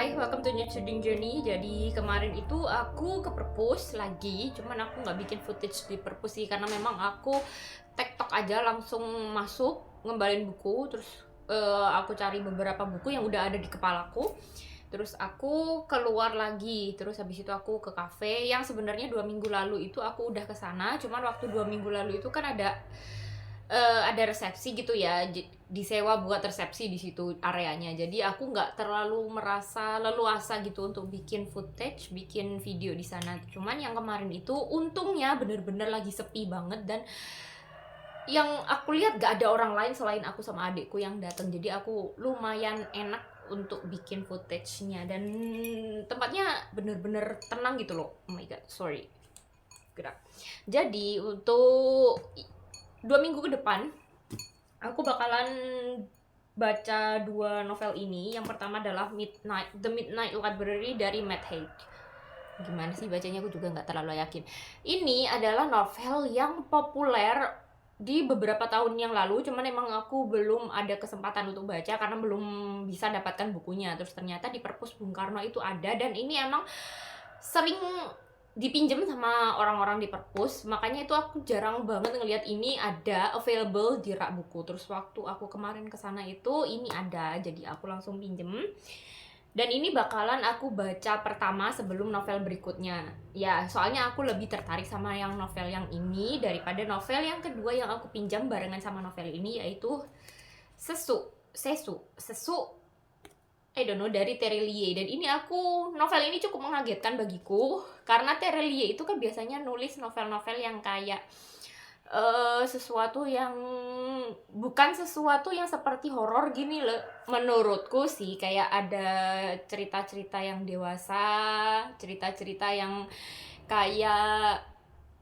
Hai, welcome to New Student Journey. Jadi kemarin itu aku ke perpus lagi, cuman aku nggak bikin footage di perpus sih karena memang aku tektok aja langsung masuk ngembalin buku, terus aku cari beberapa buku yang udah ada di kepalaku. Terus aku keluar lagi, terus habis itu aku ke kafe yang sebenarnya 2 minggu lalu itu aku udah kesana, cuman waktu 2 minggu lalu itu kan ada resepsi gitu ya, disewa buat resepsi di situ areanya. Jadi aku nggak terlalu merasa leluasa gitu untuk bikin footage, bikin video di sana. Cuman yang kemarin itu untungnya bener-bener lagi sepi banget, dan yang aku lihat gak ada orang lain selain aku sama adikku yang datang. Jadi aku lumayan enak untuk bikin footage-nya, dan tempatnya bener-bener tenang gitu loh. Oh my god, sorry, gerak. Jadi untuk 2 minggu ke depan aku bakalan baca 2 novel ini. Yang pertama adalah The Midnight Library dari Matt Haig. Gimana sih bacanya, aku juga nggak terlalu yakin. Ini adalah novel yang populer di beberapa tahun yang lalu, cuman emang aku belum ada kesempatan untuk baca karena belum bisa dapatkan bukunya. Terus ternyata di perpus Bung Karno itu ada, dan ini emang sering dipinjem sama orang-orang di perpus, makanya itu aku jarang banget ngelihat ini ada available di rak buku. Terus waktu aku kemarin kesana itu ini ada, jadi aku langsung pinjem. Dan ini bakalan aku baca pertama sebelum novel berikutnya. Ya, soalnya aku lebih tertarik sama yang novel yang ini daripada novel yang kedua yang aku pinjam barengan sama novel ini, yaitu Sesu I don't know, dari Terelie. Dan ini novel ini cukup mengagetkan bagiku karena Terelie itu kan biasanya nulis novel-novel yang kayak sesuatu yang bukan sesuatu yang seperti horor gini loh. Menurutku sih kayak ada cerita-cerita yang dewasa, cerita-cerita yang kayak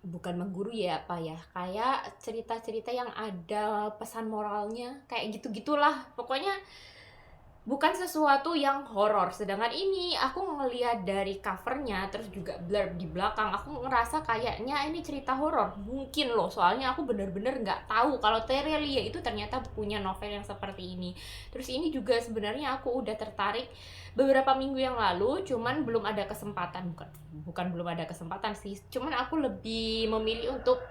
bukan mengguru ya, apa ya, kayak cerita-cerita yang ada pesan moralnya, kayak gitu-gitulah. Pokoknya bukan sesuatu yang horor. Sedangkan ini aku ngelihat dari covernya, terus juga blurb di belakang, aku ngerasa kayaknya ini cerita horor. Mungkin loh, soalnya aku bener-bener nggak tahu kalau Terelia itu ternyata punya novel yang seperti ini. Terus ini juga sebenarnya aku udah tertarik beberapa minggu yang lalu, cuman belum ada kesempatan. Bukan belum ada kesempatan sih, cuman aku lebih memilih untuk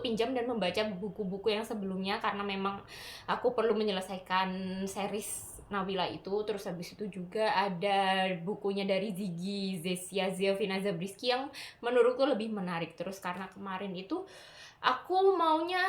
pinjam dan membaca buku-buku yang sebelumnya karena memang aku perlu menyelesaikan series Nabila itu. Terus habis itu juga ada bukunya dari Ziggy Zesia Ziovina Zabriskie yang menurutku lebih menarik. Terus karena kemarin itu aku maunya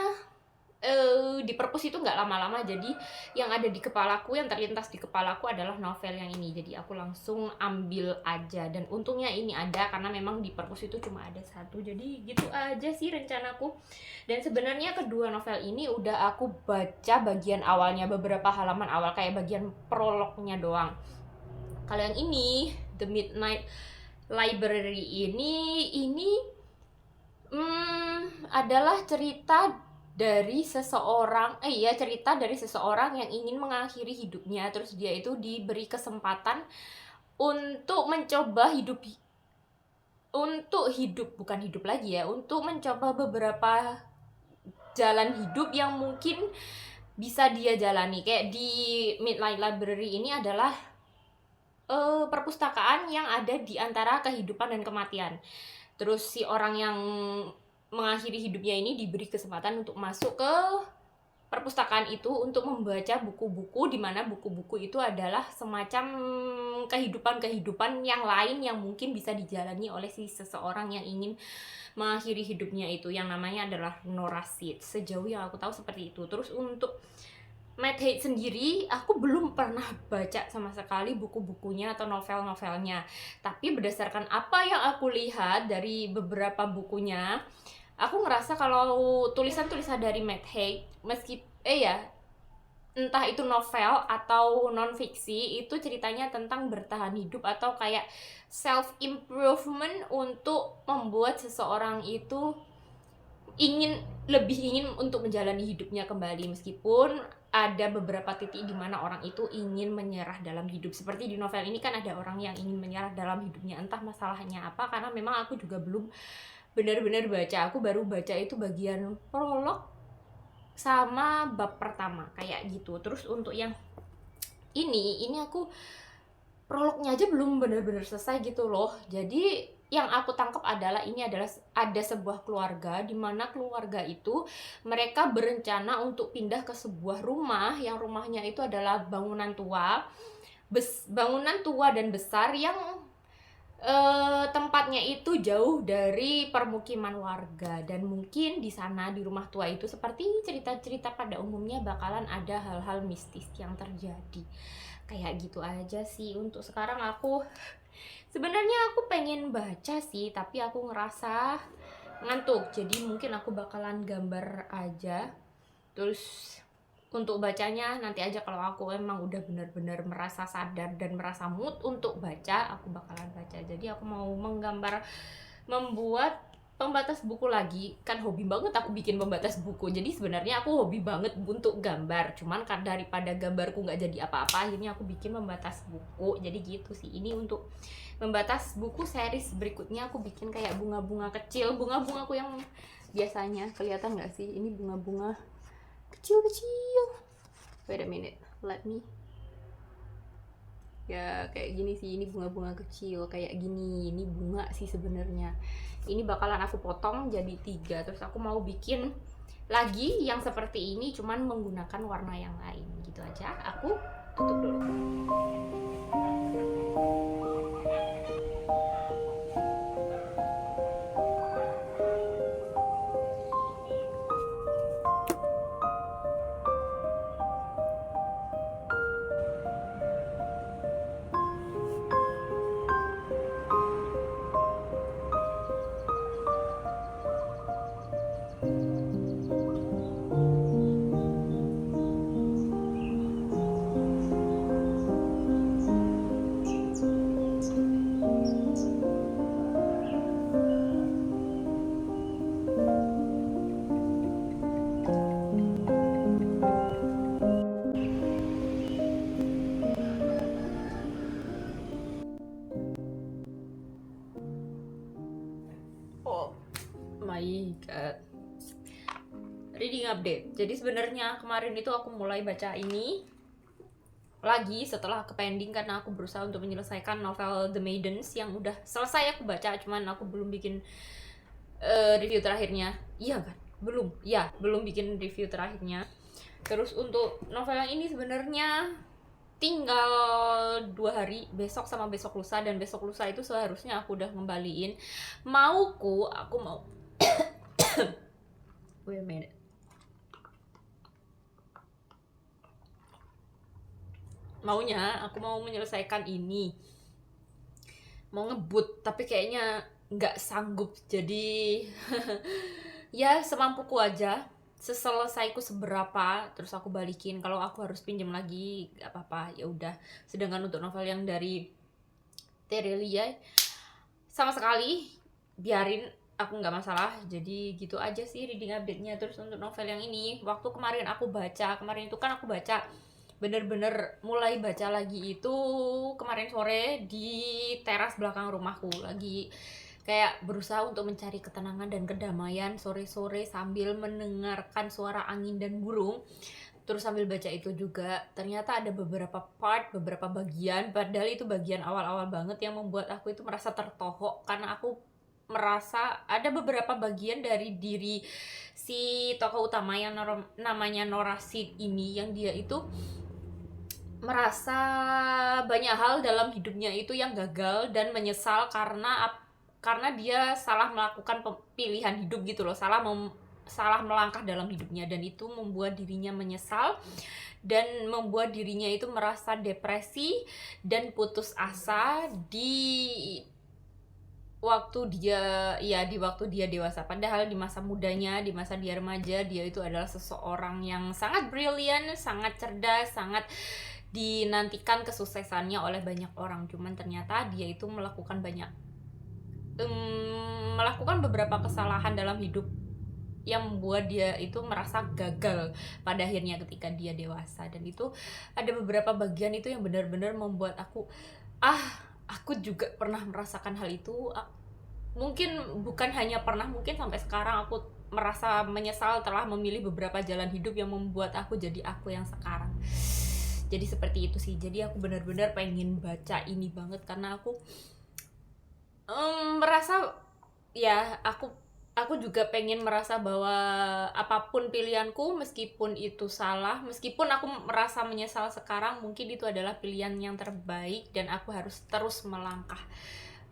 di perpus itu nggak lama-lama, jadi yang ada di kepalaku, yang terlintas di kepalaku adalah novel yang ini. Jadi aku langsung ambil aja, dan untungnya ini ada karena memang di perpus itu cuma ada satu. Jadi gitu aja sih rencanaku. Dan sebenarnya kedua novel ini udah aku baca bagian awalnya, beberapa halaman awal, kayak bagian prolognya doang. Kalau yang ini The Midnight Library ini adalah cerita dari seseorang yang ingin mengakhiri hidupnya. Terus dia itu diberi kesempatan untuk mencoba bukan hidup lagi ya, untuk mencoba beberapa jalan hidup yang mungkin bisa dia jalani. Kayak di Midnight Library ini adalah perpustakaan yang ada di antara kehidupan dan kematian. Terus si orang yang mengakhiri hidupnya ini diberi kesempatan untuk masuk ke perpustakaan itu untuk membaca buku-buku, di mana buku-buku itu adalah semacam kehidupan-kehidupan yang lain yang mungkin bisa dijalani oleh si seseorang yang ingin mengakhiri hidupnya itu, yang namanya adalah Norasid. Sejauh yang aku tahu seperti itu. Terus untuk Matt Haig sendiri, aku belum pernah baca sama sekali buku-bukunya atau novel-novelnya. Tapi berdasarkan apa yang aku lihat dari beberapa bukunya, aku ngerasa kalau tulisan-tulisan dari Matt Haig, entah itu novel atau non-fiksi, itu ceritanya tentang bertahan hidup atau kayak self-improvement untuk membuat seseorang itu lebih ingin untuk menjalani hidupnya kembali, meskipun ada beberapa titik di mana orang itu ingin menyerah dalam hidup. Seperti di novel ini kan ada orang yang ingin menyerah dalam hidupnya, entah masalahnya apa, karena memang aku juga belum benar-benar baca. Aku baru baca itu bagian prolog sama bab pertama kayak gitu. Terus untuk yang ini aku prolognya aja belum benar-benar selesai gitu loh. Jadi yang aku tangkap adalah ini adalah ada sebuah keluarga di mana keluarga itu mereka berencana untuk pindah ke sebuah rumah yang rumahnya itu adalah bangunan tua, bangunan tua dan besar yang tempatnya itu jauh dari permukiman warga, dan mungkin di sana di rumah tua itu seperti cerita-cerita pada umumnya bakalan ada hal-hal mistis yang terjadi. Kayak gitu aja sih untuk sekarang. Sebenarnya aku pengen baca sih, tapi aku ngerasa ngantuk, jadi mungkin aku bakalan gambar aja. Terus untuk bacanya nanti aja kalau aku emang udah benar-benar merasa sadar dan merasa mood untuk baca, aku bakalan baca. Jadi aku mau membuat pembatas buku lagi. Kan hobi banget aku bikin pembatas buku. Jadi sebenarnya aku hobi banget untuk gambar. Cuman kan daripada gambarku nggak jadi apa-apa, akhirnya aku bikin pembatas buku. Jadi gitu sih. Ini untuk membatas buku series berikutnya aku bikin kayak bunga-bunga kecil. Bunga-bungaku yang biasanya kelihatan nggak sih? Ini bunga-bunga kecil-kecil. Wait a minute, let me. Ya kayak gini sih, ini bunga-bunga kecil kayak gini. Ini bunga sih sebenarnya. Ini bakalan aku potong jadi 3. Terus aku mau bikin lagi yang seperti ini, cuman menggunakan warna yang lain. Gitu aja. Aku tutup dulu. Oh my god, reading update. Jadi sebenarnya kemarin itu aku mulai baca ini lagi setelah ke pending karena aku berusaha untuk menyelesaikan novel The Maidens yang udah selesai aku baca, cuman aku belum bikin review terakhirnya. Iya kan? Belum bikin review terakhirnya. Terus untuk novel yang ini sebenarnya tinggal 2 hari, besok sama besok lusa, dan besok lusa itu seharusnya aku udah ngembaliin. Aku mau wait a minute. Maunya aku mau menyelesaikan ini, mau ngebut, tapi kayaknya nggak sanggup. Jadi ya semampuku aja, seselesaiku seberapa, terus aku balikin. Kalau aku harus pinjam lagi nggak apa-apa, ya udah. Sedangkan untuk novel yang dari Terelia sama sekali biarin, aku nggak masalah. Jadi gitu aja sih reading update-nya. Terus untuk novel yang ini, waktu kemarin itu kan aku baca bener-bener mulai baca lagi itu kemarin sore di teras belakang rumahku, lagi kayak berusaha untuk mencari ketenangan dan kedamaian sore-sore sambil mendengarkan suara angin dan burung. Terus sambil baca itu juga, ternyata ada beberapa bagian, padahal itu bagian awal-awal banget, yang membuat aku itu merasa tertohok, karena aku merasa ada beberapa bagian dari diri si tokoh utama yang namanya Nora Sid ini, yang dia itu merasa banyak hal dalam hidupnya itu yang gagal dan menyesal karena dia salah melakukan pilihan hidup gitu loh, salah melangkah dalam hidupnya, dan itu membuat dirinya menyesal dan membuat dirinya itu merasa depresi dan putus asa di waktu dia dewasa. Padahal di masa mudanya, di masa dia remaja, dia itu adalah seseorang yang sangat brilian, sangat cerdas, sangat dinantikan kesuksesannya oleh banyak orang. Cuman ternyata dia itu melakukan beberapa kesalahan dalam hidup yang membuat dia itu merasa gagal pada akhirnya ketika dia dewasa. Dan itu ada beberapa bagian itu yang benar-benar membuat aku juga pernah merasakan hal itu. Mungkin bukan hanya pernah, mungkin sampai sekarang aku merasa menyesal telah memilih beberapa jalan hidup yang membuat aku jadi aku yang sekarang. Jadi seperti itu sih. Jadi aku benar-benar pengen baca ini banget karena aku merasa ya aku juga pengen merasa bahwa apapun pilihanku, meskipun itu salah, meskipun aku merasa menyesal sekarang, mungkin itu adalah pilihan yang terbaik dan aku harus terus melangkah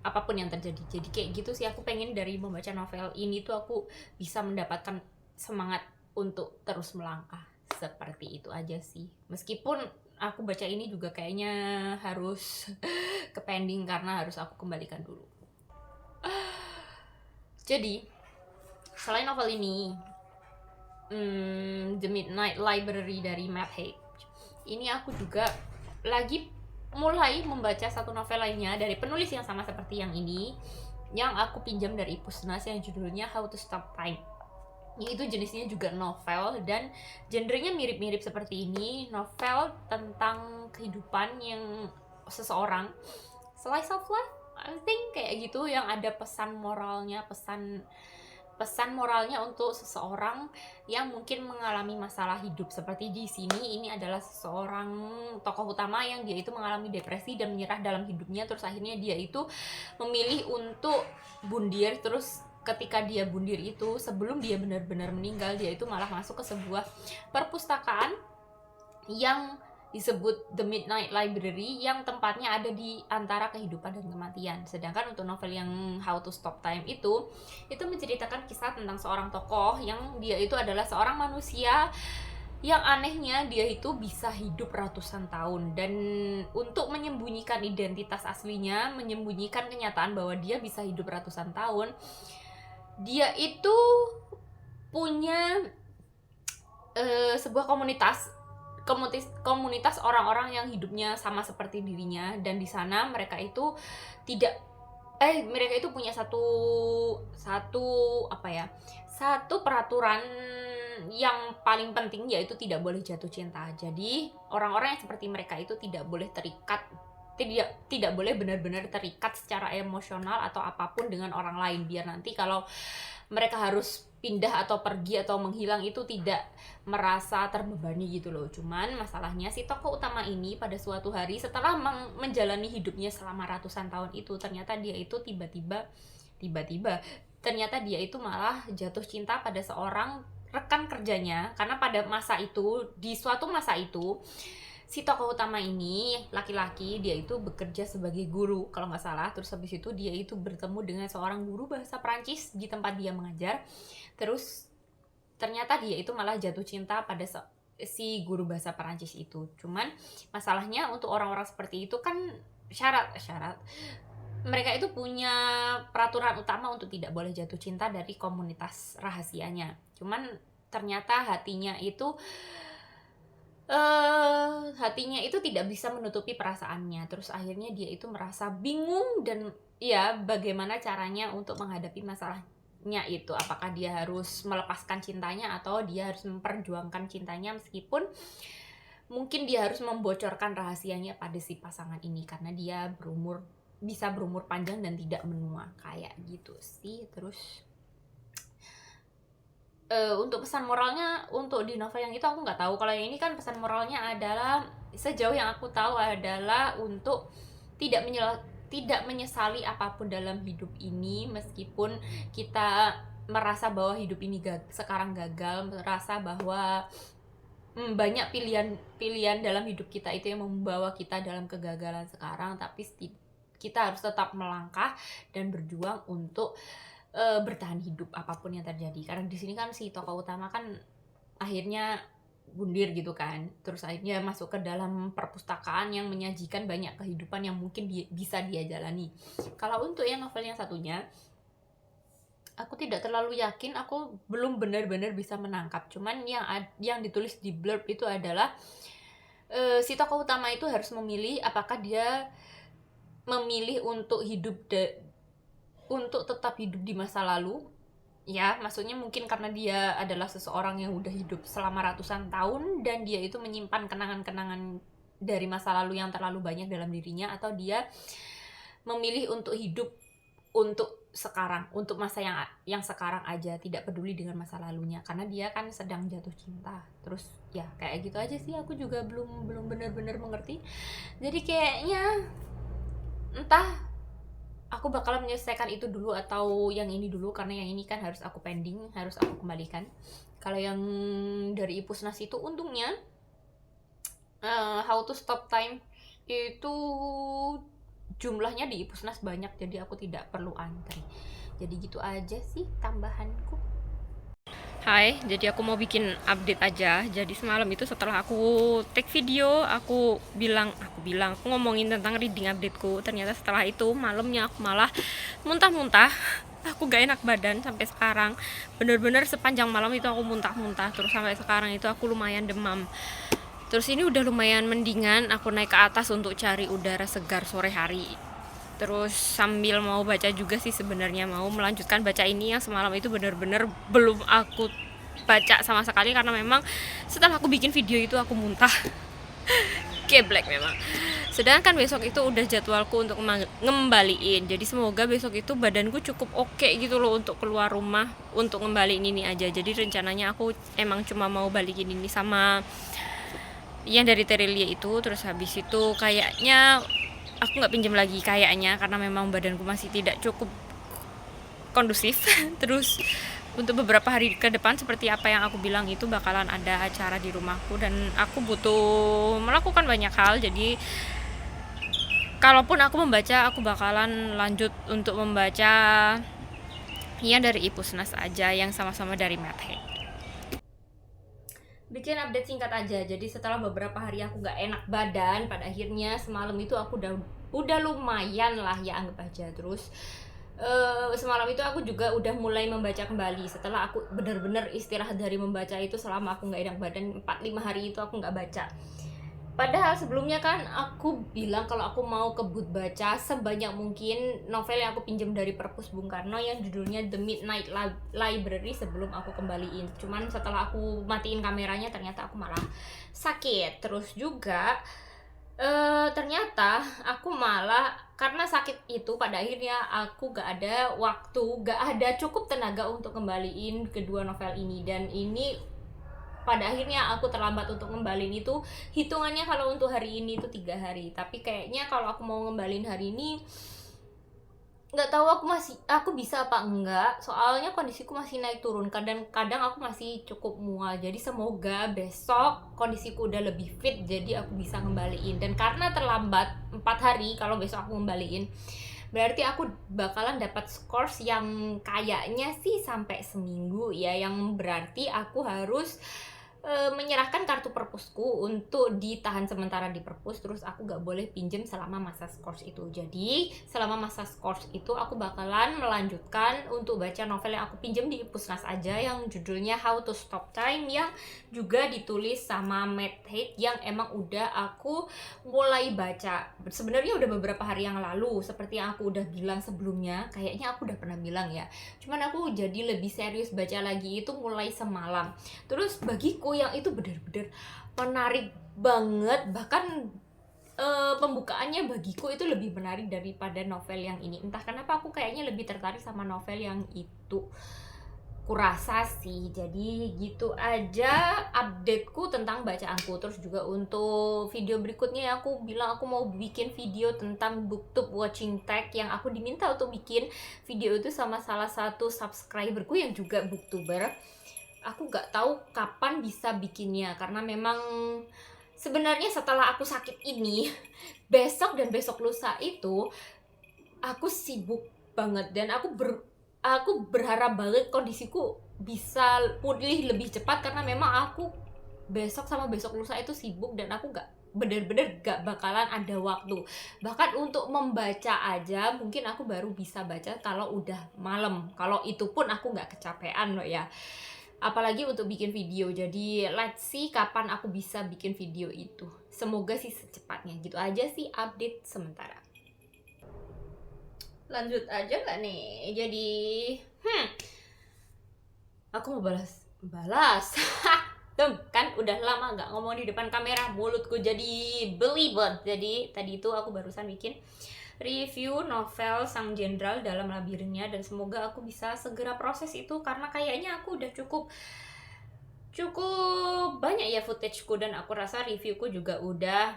apapun yang terjadi. Jadi kayak gitu sih, aku pengen dari membaca novel ini tuh aku bisa mendapatkan semangat untuk terus melangkah. Seperti itu aja sih. Meskipun aku baca ini juga kayaknya harus ke pending karena harus aku kembalikan dulu. Jadi selain novel ini, The Midnight Library dari Matt Haig, ini aku juga lagi mulai membaca satu novel lainnya dari penulis yang sama seperti yang ini, yang aku pinjam dari Pusnas, yang judulnya How to Stop Time. Itu jenisnya juga novel dan genrenya mirip-mirip seperti ini, novel tentang kehidupan yang seseorang, slice of life, I think kayak gitu, yang ada pesan moralnya, pesan moralnya untuk seseorang yang mungkin mengalami masalah hidup. Seperti di sini, ini adalah seseorang tokoh utama yang dia itu mengalami depresi dan menyerah dalam hidupnya, terus akhirnya dia itu memilih untuk bundir. Terus ketika dia bundir itu, sebelum dia benar-benar meninggal, dia itu malah masuk ke sebuah perpustakaan yang disebut The Midnight Library, yang tempatnya ada di antara kehidupan dan kematian. Sedangkan untuk novel yang How to Stop Time itu menceritakan kisah tentang seorang tokoh yang dia itu adalah seorang manusia yang anehnya dia itu bisa hidup ratusan tahun, dan untuk menyembunyikan identitas aslinya, menyembunyikan kenyataan bahwa dia bisa hidup ratusan tahun, dia itu punya sebuah komunitas orang-orang yang hidupnya sama seperti dirinya, dan di sana mereka itu punya satu peraturan yang paling penting, yaitu tidak boleh jatuh cinta. Jadi orang-orang yang seperti mereka itu tidak boleh tidak boleh benar-benar terikat secara emosional atau apapun dengan orang lain, biar nanti kalau mereka harus pindah atau pergi atau menghilang itu tidak merasa terbebani gitu loh. Cuman masalahnya si tokoh utama ini pada suatu hari setelah menjalani hidupnya selama ratusan tahun itu, ternyata dia itu tiba-tiba ternyata dia itu malah jatuh cinta pada seorang rekan kerjanya. Karena pada di suatu masa itu si tokoh utama ini laki-laki, dia itu bekerja sebagai guru kalau nggak salah. Terus habis itu dia itu bertemu dengan seorang guru bahasa Perancis di tempat dia mengajar. Terus ternyata dia itu malah jatuh cinta pada si guru bahasa Perancis itu. Cuman masalahnya untuk orang-orang seperti itu kan syarat mereka itu punya peraturan utama untuk tidak boleh jatuh cinta dari komunitas rahasianya. Cuman ternyata hatinya itu tidak bisa menutupi perasaannya. Terus akhirnya dia itu merasa bingung dan ya bagaimana caranya untuk menghadapi masalahnya itu. Apakah dia harus melepaskan cintanya atau dia harus memperjuangkan cintanya, meskipun mungkin dia harus membocorkan rahasianya pada si pasangan ini karena dia bisa berumur panjang dan tidak menua, kayak gitu sih. Terus untuk pesan moralnya untuk di novel yang itu aku nggak tahu. Kalau yang ini kan pesan moralnya adalah, sejauh yang aku tahu adalah untuk tidak menyesali apapun dalam hidup ini, meskipun kita merasa bahwa hidup ini sekarang gagal, merasa bahwa banyak pilihan dalam hidup kita itu yang membawa kita dalam kegagalan sekarang, tapi kita harus tetap melangkah dan berjuang untuk bertahan hidup apapun yang terjadi. Karena di sini kan si tokoh utama kan akhirnya bundir gitu kan, terus akhirnya masuk ke dalam perpustakaan yang menyajikan banyak kehidupan yang mungkin bisa dia jalani. Kalau untuk yang novel yang satunya, aku tidak terlalu yakin, aku belum benar-benar bisa menangkap. Cuman yang ditulis di blurb itu adalah si tokoh utama itu harus memilih apakah dia memilih untuk untuk tetap hidup di masa lalu, ya maksudnya mungkin karena dia adalah seseorang yang udah hidup selama ratusan tahun dan dia itu menyimpan kenangan-kenangan dari masa lalu yang terlalu banyak dalam dirinya, atau dia memilih untuk hidup untuk sekarang, untuk masa yang sekarang aja, tidak peduli dengan masa lalunya, karena dia kan sedang jatuh cinta. Terus ya kayak gitu aja sih, aku juga belum belum benar-benar mengerti. Jadi kayaknya entah aku bakalan menyelesaikan itu dulu atau yang ini dulu, karena yang ini kan harus aku pending, harus aku kembalikan. Kalau yang dari Ipusnas itu untungnya How to Stop Time itu jumlahnya di Ipusnas banyak, jadi aku tidak perlu antri. Jadi gitu aja sih tambahanku. Hai, jadi aku mau bikin update aja. Jadi semalam itu setelah aku take video, aku ngomongin tentang reading updateku. Ternyata setelah itu malamnya aku malah muntah-muntah. Aku gak enak badan sampai sekarang. Bener-bener sepanjang malam itu aku muntah-muntah. Terus sampai sekarang itu aku lumayan demam. Terus ini udah lumayan mendingan, aku naik ke atas untuk cari udara segar sore hari. Terus sambil mau baca juga sih sebenarnya, mau melanjutkan baca ini yang semalam itu bener-bener belum aku baca sama sekali, karena memang setelah aku bikin video itu aku muntah. Geblek memang. Sedangkan besok itu udah jadwalku untuk ngembaliin. Jadi semoga besok itu badanku cukup oke gitu loh untuk keluar rumah untuk ngembaliin ini aja. Jadi rencananya aku emang cuma mau balikin ini sama yang dari Terelia itu. Terus habis itu kayaknya aku nggak pinjam lagi kayaknya, karena memang badanku masih tidak cukup kondusif. Terus untuk beberapa hari ke depan seperti apa yang aku bilang itu bakalan ada acara di rumahku dan aku butuh melakukan banyak hal. Jadi kalaupun aku membaca, aku bakalan lanjut untuk membaca yang dari Ipusnas aja, yang sama-sama dari Mathead. Bikin update singkat aja. Jadi setelah beberapa hari aku gak enak badan, pada akhirnya semalam itu aku udah lumayan lah ya, anggap aja. Terus semalam itu aku juga udah mulai membaca kembali setelah aku bener-bener istirahat dari membaca itu. Selama aku gak enak badan 4-5 hari itu aku gak baca. Padahal sebelumnya kan aku bilang kalau aku mau kebut baca sebanyak mungkin novel yang aku pinjam dari Perpus Bung Karno yang judulnya The Midnight Library sebelum aku kembaliin. Cuman setelah aku matiin kameranya ternyata aku malah sakit. Terus juga ternyata aku malah karena sakit itu pada akhirnya aku gak ada waktu, gak ada cukup tenaga untuk kembaliin kedua novel ini. Dan ini pada akhirnya aku terlambat untuk ngembalin itu. Hitungannya kalau untuk hari ini itu 3 hari, tapi kayaknya kalau aku mau ngembalin hari ini nggak tahu aku bisa apa enggak, soalnya kondisiku masih naik turun, kadang-kadang aku masih cukup mual. Jadi semoga besok kondisiku udah lebih fit jadi aku bisa ngembaliin. Dan karena terlambat 4 hari, kalau besok aku ngembaliin berarti aku bakalan dapat scores yang kayaknya sih sampai seminggu ya, yang berarti aku harus menyerahkan kartu perpusku untuk ditahan sementara di perpus. Terus aku gak boleh pinjem selama masa skors itu. Jadi selama masa skors itu aku bakalan melanjutkan untuk baca novel yang aku pinjem di Ipusnas aja, yang judulnya How to Stop Time, yang juga ditulis sama Mathead, yang emang udah aku mulai baca sebenarnya udah beberapa hari yang lalu. Seperti yang aku udah bilang sebelumnya, kayaknya aku udah pernah bilang ya, cuman aku jadi lebih serius baca lagi itu mulai semalam. Terus bagiku yang itu bener-bener menarik banget, bahkan pembukaannya bagiku itu lebih menarik daripada novel yang ini. Entah kenapa aku kayaknya lebih tertarik sama novel yang itu, kurasa sih. Jadi gitu aja updateku tentang bacaanku. Terus juga untuk video berikutnya aku bilang aku mau bikin video tentang booktube watching tag, yang aku diminta untuk bikin video itu sama salah satu subscriberku yang juga booktuber. Aku gak tahu kapan bisa bikinnya, karena memang sebenarnya setelah aku sakit ini besok dan besok lusa itu aku sibuk banget, dan aku berharap banget kondisiku bisa pulih lebih cepat, karena memang aku besok sama besok lusa itu sibuk dan aku bener-bener gak bakalan ada waktu. Bahkan untuk membaca aja mungkin aku baru bisa baca kalau udah malam, kalau itu pun aku gak kecapean loh ya, apalagi untuk bikin video. Jadi let's see kapan aku bisa bikin video itu. Semoga sih secepatnya. Gitu aja sih update sementara. Lanjut aja gak nih? Jadi aku mau balas tuh kan udah lama gak ngomong di depan kamera, mulutku jadi belibet. Jadi tadi itu aku barusan bikin review novel Sang Jenderal dalam Labirinnya, dan semoga aku bisa segera proses itu karena kayaknya aku udah cukup banyak ya footageku, dan aku rasa reviewku juga udah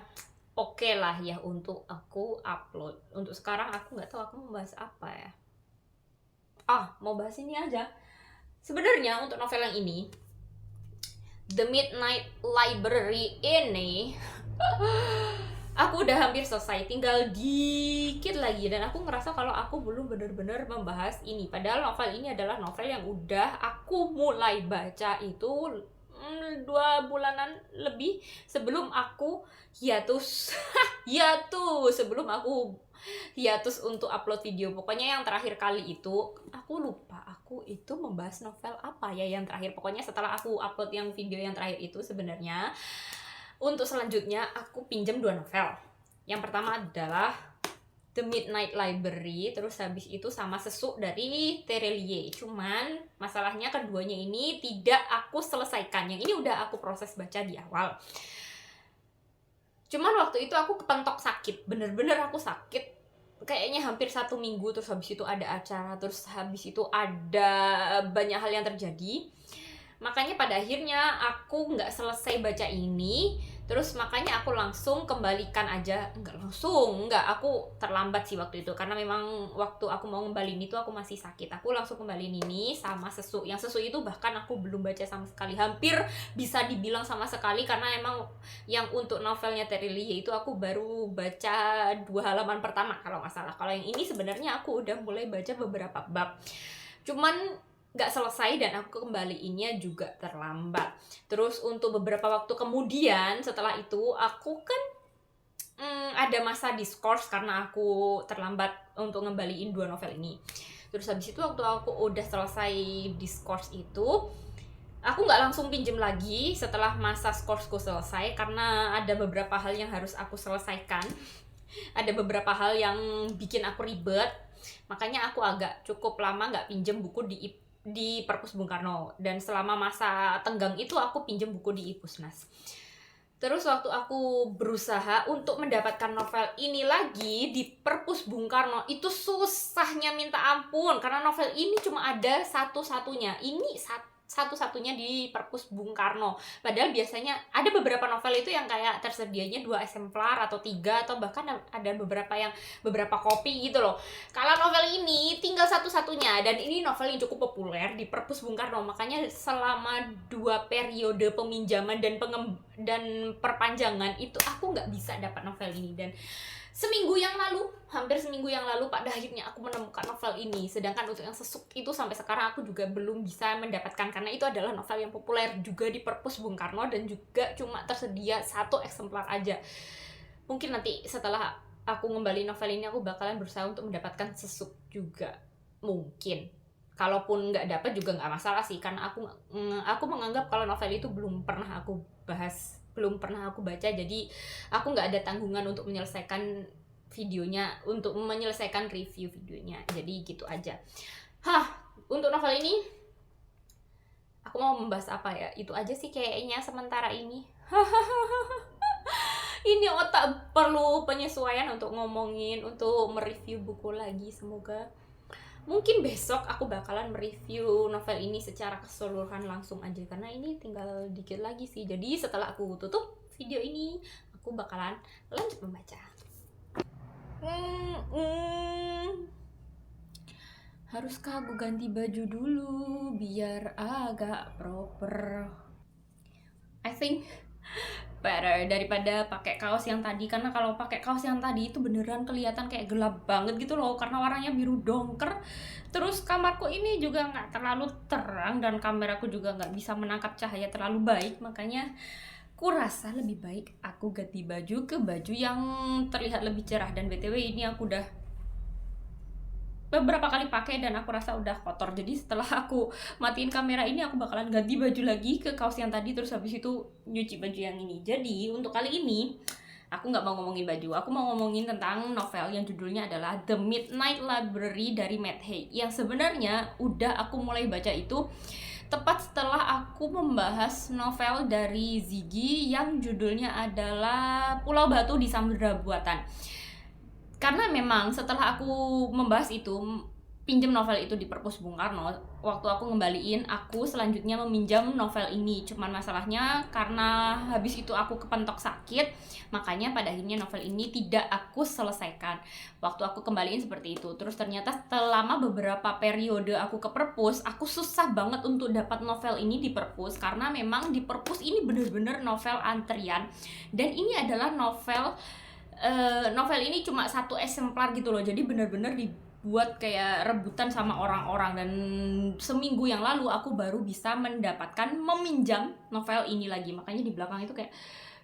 oke lah ya untuk aku upload. Untuk sekarang aku nggak tahu aku mau bahas apa ya. Mau bahas ini aja. Sebenarnya untuk novel yang ini, The Midnight Library ini aku udah hampir selesai, tinggal dikit lagi, dan aku ngerasa kalau aku belum benar-benar membahas ini. Padahal novel ini adalah novel yang udah aku mulai baca itu 2 bulanan lebih sebelum aku hiatus sebelum aku hiatus untuk upload video. Pokoknya yang terakhir kali itu aku lupa aku itu membahas novel apa ya yang terakhir. Pokoknya setelah aku upload yang video yang terakhir itu, sebenarnya untuk selanjutnya aku pinjam 2 novel. Yang pertama adalah The Midnight Library, terus habis itu sama Sesuk dari Terelie. Cuman masalahnya keduanya ini tidak aku selesaikan. Yang ini udah aku proses baca di awal. Cuman waktu itu aku kepentok sakit, bener-bener aku sakit. Kayaknya hampir 1 minggu, terus habis itu ada acara, terus habis itu ada banyak hal yang terjadi. Makanya pada akhirnya aku nggak selesai baca ini. Terus makanya aku langsung kembalikan aja. Aku terlambat sih waktu itu, karena memang waktu aku mau ngembaliin itu aku masih sakit. Aku langsung kembaliin ini sama Sesuk. Yang Sesuk itu bahkan aku belum baca sama sekali, hampir bisa dibilang sama sekali, karena emang yang untuk novelnya Terelie itu aku baru baca 2 halaman pertama kalau nggak salah. Kalau yang ini sebenarnya aku udah mulai baca beberapa bab, cuman nggak selesai dan aku kembaliinnya juga terlambat. Terus untuk beberapa waktu kemudian setelah itu aku kan ada masa diskors karena aku terlambat untuk ngembaliin 2 novel ini. Terus habis itu waktu aku udah selesai diskors itu, aku nggak langsung pinjem lagi setelah masa skorsku selesai, karena ada beberapa hal yang harus aku selesaikan. Ada beberapa hal yang bikin aku ribet, makanya aku agak cukup lama nggak pinjem buku di Perpus Bung Karno, dan selama masa tenggang itu aku pinjem buku di Ipusnas. Terus waktu aku berusaha untuk mendapatkan novel ini lagi di Perpus Bung Karno, itu susahnya minta ampun, karena novel ini cuma ada satu-satunya. Ini satu-satunya di Perpus Bung Karno. Padahal biasanya ada beberapa novel itu yang kayak tersedianya 2 eksemplar atau 3, atau bahkan ada beberapa kopi gitu loh. Kalau novel ini tinggal satu-satunya, dan ini novel yang cukup populer di Perpus Bung Karno. Makanya selama 2 periode peminjaman dan perpanjangan itu aku nggak bisa dapat novel ini. Dan hampir seminggu yang lalu pada akhirnya aku menemukan novel ini. Sedangkan untuk yang Sesuk itu sampai sekarang aku juga belum bisa mendapatkan, karena itu adalah novel yang populer juga di Perpus Bung Karno dan juga cuma tersedia 1 eksemplar aja. Mungkin nanti setelah aku ngembali novel ini aku bakalan berusaha untuk mendapatkan Sesuk juga. Mungkin kalaupun nggak dapat juga nggak masalah sih, karena aku menganggap kalau novel itu belum pernah aku bahas, belum pernah aku baca, jadi aku nggak ada tanggungan untuk menyelesaikan videonya, untuk menyelesaikan review videonya. Jadi gitu aja. Untuk novel ini aku mau membahas apa ya, itu aja sih kayaknya sementara ini. Ini otak perlu penyesuaian untuk mereview buku lagi. Semoga mungkin besok aku bakalan mereview novel ini secara keseluruhan langsung aja, karena ini tinggal dikit lagi sih. Jadi setelah aku tutup video ini, aku bakalan lanjut membaca. Haruskah aku ganti baju dulu biar agak proper? I think better daripada pakai kaos yang tadi, karena kalau pakai kaos yang tadi itu beneran kelihatan kayak gelap banget gitu loh, karena warnanya biru dongker. Terus kamarku ini juga nggak terlalu terang dan kameraku juga nggak bisa menangkap cahaya terlalu baik, makanya aku rasa lebih baik aku ganti baju ke baju yang terlihat lebih cerah. Dan BTW ini aku udah beberapa kali pakai dan aku rasa udah kotor, jadi setelah aku matiin kamera ini aku bakalan ganti baju lagi ke kaos yang tadi, terus habis itu nyuci baju yang ini. Jadi untuk kali ini aku nggak mau ngomongin baju, aku mau ngomongin tentang novel yang judulnya adalah The Midnight Library dari Matt Haig, yang sebenarnya udah aku mulai baca itu tepat setelah aku membahas novel dari Ziggy yang judulnya adalah Pulau Batu di Samudra Buatan. karena memang setelah aku membahas itu, pinjam novel itu di perpus Bung Karno, waktu aku ngembaliin, aku selanjutnya meminjam novel ini. Cuman masalahnya karena habis itu aku kepentok sakit, makanya pada akhirnya novel ini tidak aku selesaikan. Waktu aku kembaliin seperti itu. Terus ternyata selama beberapa periode aku ke perpus, aku susah banget untuk dapat novel ini di perpus, karena memang di perpus ini bener-bener novel antrian. Dan ini adalah novel ini cuma satu eksemplar gitu loh, jadi bener-bener dibuat kayak rebutan sama orang-orang. Dan seminggu yang lalu aku baru bisa mendapatkan meminjam novel ini lagi. Makanya di belakang itu kayak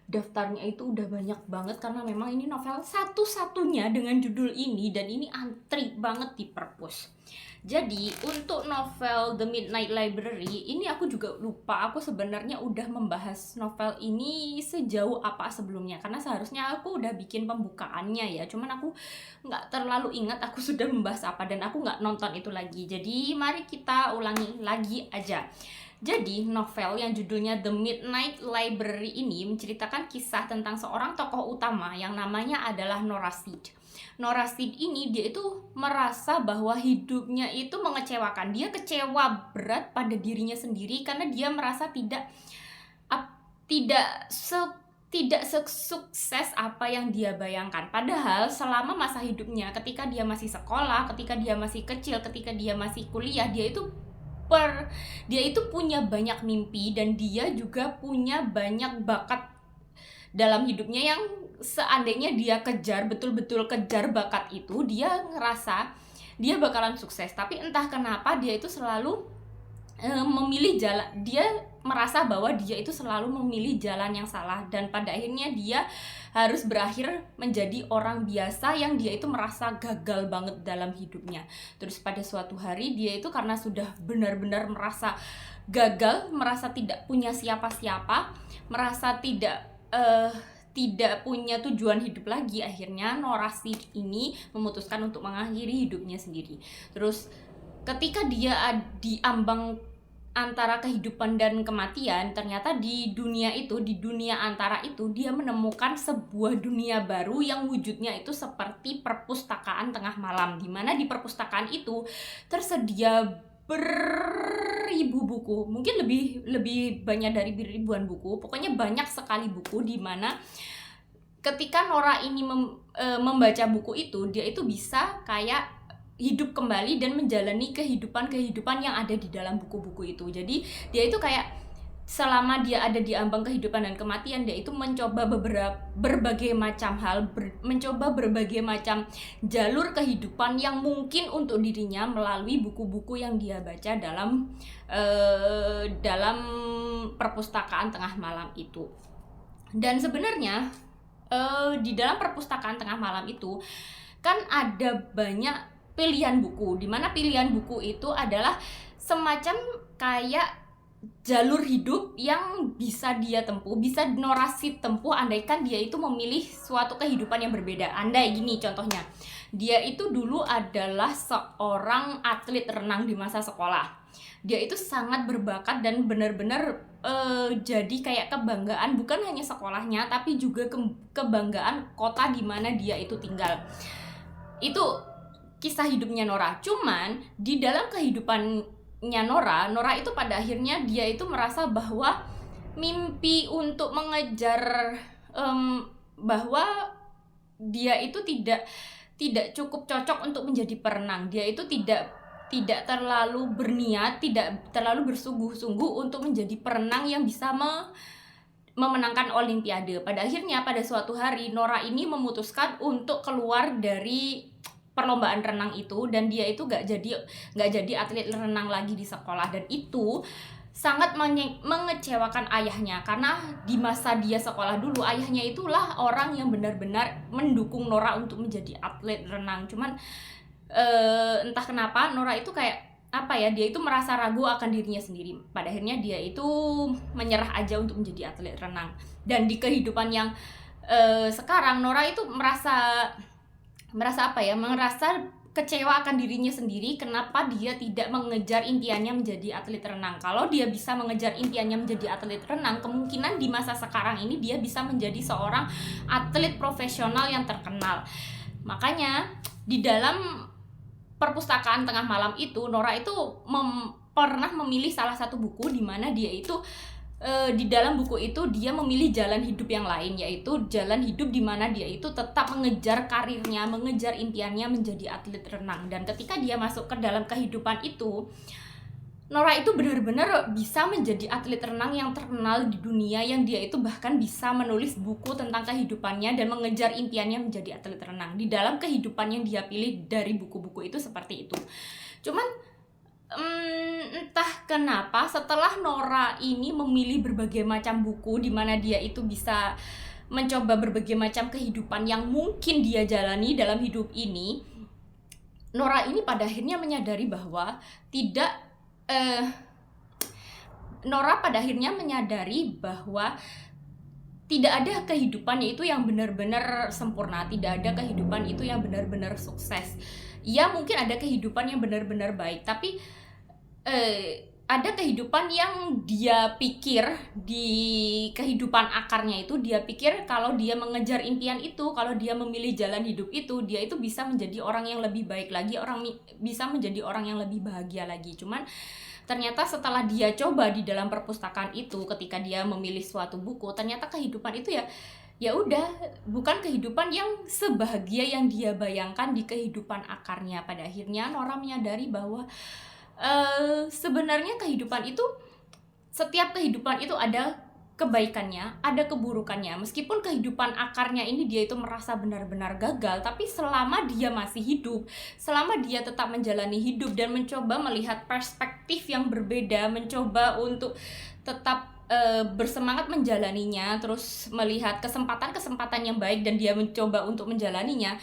daftarnya itu udah banyak banget, karena memang ini novel satu-satunya dengan judul ini, dan ini antri banget di perpus. Jadi untuk novel The Midnight Library ini aku juga lupa aku sebenarnya udah membahas novel ini sejauh apa sebelumnya, karena seharusnya aku udah bikin pembukaannya ya, cuman aku nggak terlalu ingat aku sudah membahas apa, dan aku nggak nonton itu lagi. Jadi mari kita ulangi lagi aja. Jadi novel yang judulnya The Midnight Library ini menceritakan kisah tentang seorang tokoh utama yang namanya adalah Nora Seed. Nora Seed ini dia itu merasa bahwa hidupnya itu mengecewakan. Dia kecewa berat pada dirinya sendiri karena dia merasa tidak sesukses apa yang dia bayangkan. Padahal selama masa hidupnya, ketika dia masih sekolah, ketika dia masih kecil, ketika dia masih kuliah, dia itu punya banyak mimpi, dan dia juga punya banyak bakat dalam hidupnya yang seandainya dia betul-betul kejar bakat itu, dia ngerasa dia bakalan sukses. Tapi entah kenapa dia itu selalu memilih jalan, dia merasa bahwa dia itu selalu memilih jalan yang salah, dan pada akhirnya dia harus berakhir menjadi orang biasa yang dia itu merasa gagal banget dalam hidupnya. Terus pada suatu hari dia itu karena sudah benar-benar merasa gagal, merasa tidak punya siapa-siapa, merasa tidak punya tujuan hidup lagi, akhirnya Nora Seed ini memutuskan untuk mengakhiri hidupnya sendiri. Terus ketika dia di ambang antara kehidupan dan kematian, ternyata di dunia antara itu dia menemukan sebuah dunia baru yang wujudnya itu seperti perpustakaan tengah malam, di mana di perpustakaan itu tersedia beribu buku, mungkin lebih banyak dari ribuan buku, pokoknya banyak sekali buku, di mana ketika Nora ini membaca buku itu, dia itu bisa kayak hidup kembali dan menjalani kehidupan yang ada di dalam buku-buku itu. Jadi dia itu kayak selama dia ada di ambang kehidupan dan kematian, dia itu mencoba berbagai macam hal, mencoba berbagai macam jalur kehidupan yang mungkin untuk dirinya melalui buku-buku yang dia baca dalam perpustakaan tengah malam itu. Dan sebenarnya di dalam perpustakaan tengah malam itu kan ada banyak pilihan buku, di mana pilihan buku itu adalah semacam kayak jalur hidup yang bisa dia tempuh, bisa Nora Seed tempuh andaikan dia itu memilih suatu kehidupan yang berbeda. Andai gini contohnya, dia itu dulu adalah seorang atlet renang di masa sekolah. Dia itu sangat berbakat dan benar-benar jadi kayak kebanggaan bukan hanya sekolahnya, tapi juga kebanggaan kota di mana dia itu tinggal. Itu kisah hidupnya Nora. Cuman di dalam kehidupannya Nora itu pada akhirnya dia itu merasa bahwa mimpi untuk mengejar bahwa dia itu tidak cukup cocok untuk menjadi perenang. Dia itu tidak terlalu berniat, tidak terlalu bersungguh-sungguh untuk menjadi perenang yang bisa memenangkan Olimpiade. Pada akhirnya pada suatu hari Nora ini memutuskan untuk keluar dari perlombaan renang itu, dan dia itu gak jadi atlet renang lagi di sekolah. Dan itu sangat mengecewakan ayahnya, karena di masa dia sekolah dulu ayahnya itulah orang yang benar-benar mendukung Nora untuk menjadi atlet renang. Cuman entah kenapa Nora itu kayak dia itu merasa ragu akan dirinya sendiri. Pada akhirnya dia itu menyerah aja untuk menjadi atlet renang. Dan di kehidupan yang sekarang Nora itu merasa kecewa akan dirinya sendiri. Kenapa dia tidak mengejar impiannya menjadi atlet renang? Kalau dia bisa mengejar impiannya menjadi atlet renang, kemungkinan di masa sekarang ini dia bisa menjadi seorang atlet profesional yang terkenal. Makanya di dalam perpustakaan tengah malam itu, Nora itu pernah memilih salah satu buku di mana dia itu di dalam buku itu dia memilih jalan hidup yang lain, yaitu jalan hidup di mana dia itu tetap mengejar karirnya, mengejar impiannya menjadi atlet renang. Dan ketika dia masuk ke dalam kehidupan itu, Nora itu benar-benar bisa menjadi atlet renang yang terkenal di dunia, yang dia itu bahkan bisa menulis buku tentang kehidupannya dan mengejar impiannya menjadi atlet renang di dalam kehidupan yang dia pilih dari buku-buku itu seperti itu. Cuman entah kenapa setelah Nora ini memilih berbagai macam buku di mana dia itu bisa mencoba berbagai macam kehidupan yang mungkin dia jalani dalam hidup ini, Nora ini pada akhirnya menyadari bahwa Nora pada akhirnya menyadari bahwa tidak ada kehidupan itu yang benar-benar sempurna, tidak ada kehidupan itu yang benar-benar sukses. Ya mungkin ada kehidupan yang benar-benar baik, tapi ada kehidupan yang dia pikir di kehidupan akarnya itu, dia pikir kalau dia mengejar impian itu, kalau dia memilih jalan hidup itu, dia itu bisa menjadi orang yang lebih baik lagi, bisa menjadi orang yang lebih bahagia lagi. Cuman ternyata setelah dia coba di dalam perpustakaan itu, ketika dia memilih suatu buku, ternyata kehidupan itu ya udah bukan kehidupan yang sebahagia yang dia bayangkan di kehidupan akarnya. Pada akhirnya Nora menyadari bahwa sebenarnya setiap kehidupan itu ada kebaikannya, ada keburukannya. Meskipun kehidupan akarnya ini dia itu merasa benar-benar gagal, tapi selama dia masih hidup, selama dia tetap menjalani hidup dan mencoba melihat perspektif yang berbeda, mencoba untuk tetap bersemangat menjalaninya, terus melihat kesempatan-kesempatan yang baik dan dia mencoba untuk menjalaninya,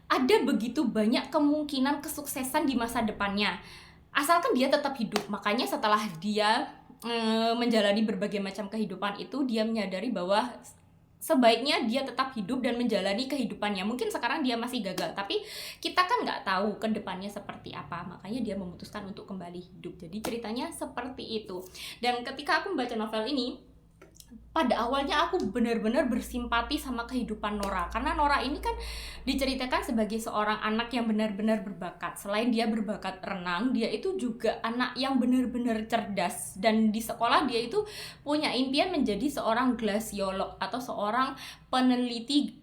ada begitu banyak kemungkinan kesuksesan di masa depannya, asalkan dia tetap hidup. Makanya setelah dia menjalani berbagai macam kehidupan itu, dia menyadari bahwa sebaiknya dia tetap hidup dan menjalani kehidupannya. Mungkin sekarang dia masih gagal, tapi kita kan nggak tahu ke depannya seperti apa. Makanya dia memutuskan untuk kembali hidup. Jadi ceritanya seperti itu. Dan ketika aku membaca novel ini, pada awalnya aku benar-benar bersimpati sama kehidupan Nora, karena Nora ini kan diceritakan sebagai seorang anak yang benar-benar berbakat. Selain dia berbakat renang, dia itu juga anak yang benar-benar cerdas, dan di sekolah dia itu punya impian menjadi seorang glasiolog atau seorang peneliti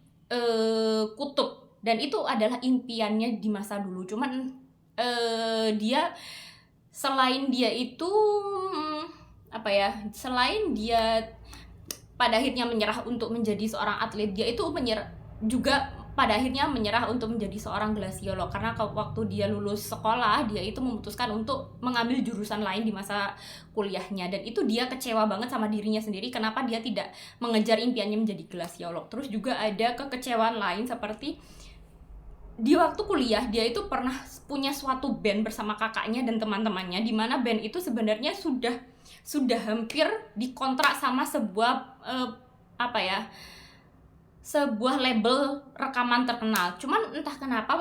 kutub, dan itu adalah impiannya di masa dulu. Cuman selain dia pada akhirnya menyerah untuk menjadi seorang atlet, dia itu pada akhirnya menyerah untuk menjadi seorang glasiolog, karena waktu dia lulus sekolah, dia itu memutuskan untuk mengambil jurusan lain di masa kuliahnya, dan itu dia kecewa banget sama dirinya sendiri kenapa dia tidak mengejar impiannya menjadi glasiolog. Terus juga ada kekecewaan lain seperti di waktu kuliah dia itu pernah punya suatu band bersama kakaknya dan teman-temannya, di mana band itu sebenarnya sudah hampir dikontrak sama sebuah label rekaman terkenal. Cuman entah kenapa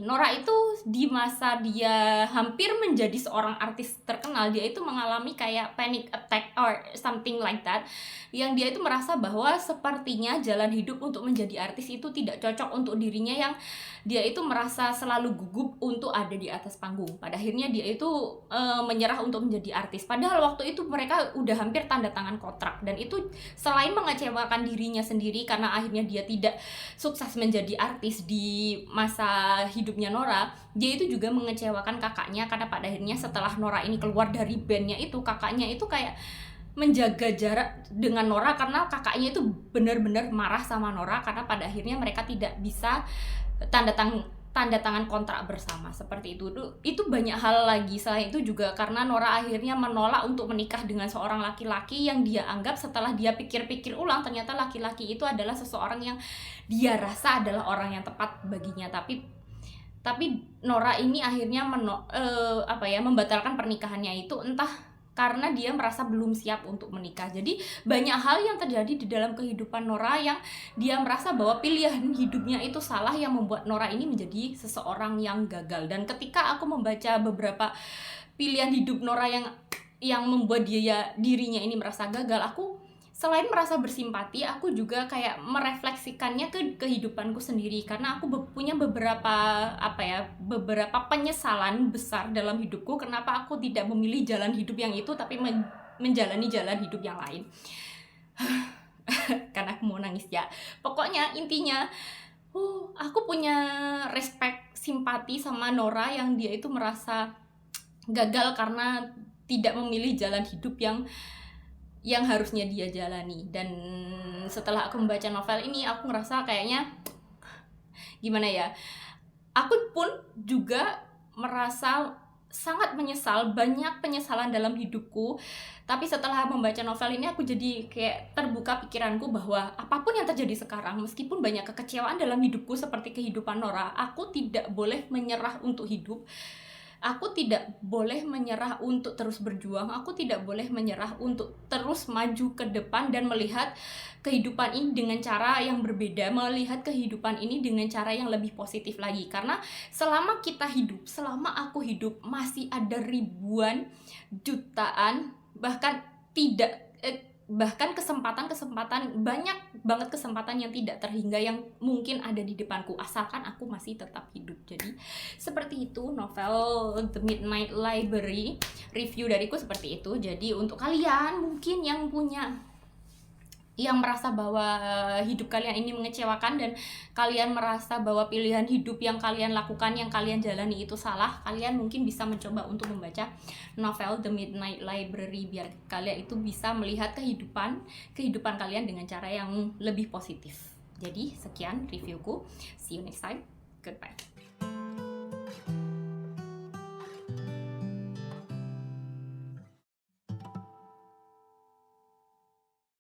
Nora itu di masa dia hampir menjadi seorang artis terkenal, dia itu mengalami kayak panic attack or something like that, yang dia itu merasa bahwa sepertinya jalan hidup untuk menjadi artis itu tidak cocok untuk dirinya, yang dia itu merasa selalu gugup untuk ada di atas panggung. Pada akhirnya dia itu menyerah untuk menjadi artis, padahal waktu itu mereka udah hampir tanda tangan kontrak. Dan itu selain mengecewakan dirinya sendiri karena akhirnya dia tidak sukses menjadi artis di masa hidupnya Nora, dia itu juga mengecewakan kakaknya, karena pada akhirnya setelah Nora ini keluar dari bandnya itu, kakaknya itu kayak menjaga jarak dengan Nora, karena kakaknya itu benar-benar marah sama Nora karena pada akhirnya mereka tidak bisa tanda tangan kontrak bersama. Seperti itu banyak hal lagi. Selain itu juga karena Nora akhirnya menolak untuk menikah dengan seorang laki-laki yang dia anggap, setelah dia pikir-pikir ulang, ternyata laki-laki itu adalah seseorang yang dia rasa adalah orang yang tepat baginya. Tapi Nora ini akhirnya membatalkan pernikahannya itu, entah karena dia merasa belum siap untuk menikah. Jadi banyak hal yang terjadi di dalam kehidupan Nora yang dia merasa bahwa pilihan hidupnya itu salah, yang membuat Nora ini menjadi seseorang yang gagal. Dan ketika aku membaca beberapa pilihan hidup Nora yang membuat dirinya ini merasa gagal, aku selain merasa bersimpati, aku juga kayak merefleksikannya ke kehidupanku sendiri, karena aku punya beberapa penyesalan besar dalam hidupku kenapa aku tidak memilih jalan hidup yang itu tapi menjalani jalan hidup yang lain. Karena aku mau nangis ya. Pokoknya intinya, aku punya respect, simpati sama Nora yang dia itu merasa gagal karena tidak memilih jalan hidup yang harusnya dia jalani. Dan setelah aku membaca novel ini, aku ngerasa kayaknya gimana ya, aku pun juga merasa sangat menyesal, banyak penyesalan dalam hidupku. Tapi setelah membaca novel ini, aku jadi kayak terbuka pikiranku bahwa apapun yang terjadi sekarang, meskipun banyak kekecewaan dalam hidupku seperti kehidupan Nora, aku tidak boleh menyerah untuk hidup. Aku tidak boleh menyerah untuk terus berjuang. Aku tidak boleh menyerah untuk terus maju ke depan dan melihat kehidupan ini dengan cara yang berbeda, melihat kehidupan ini dengan cara yang lebih positif lagi. Karena selama kita hidup, selama aku hidup, masih ada ribuan, jutaan, bahkan kesempatan, banyak banget kesempatan yang tidak terhingga yang mungkin ada di depanku, asalkan aku masih tetap hidup. Jadi seperti itu novel The Midnight Library, review dariku seperti itu. Jadi untuk kalian mungkin yang merasa bahwa hidup kalian ini mengecewakan dan kalian merasa bahwa pilihan hidup yang kalian lakukan, yang kalian jalani itu salah, kalian mungkin bisa mencoba untuk membaca novel The Midnight Library biar kalian itu bisa melihat kehidupan kalian dengan cara yang lebih positif. Jadi sekian reviewku, see you next time, goodbye.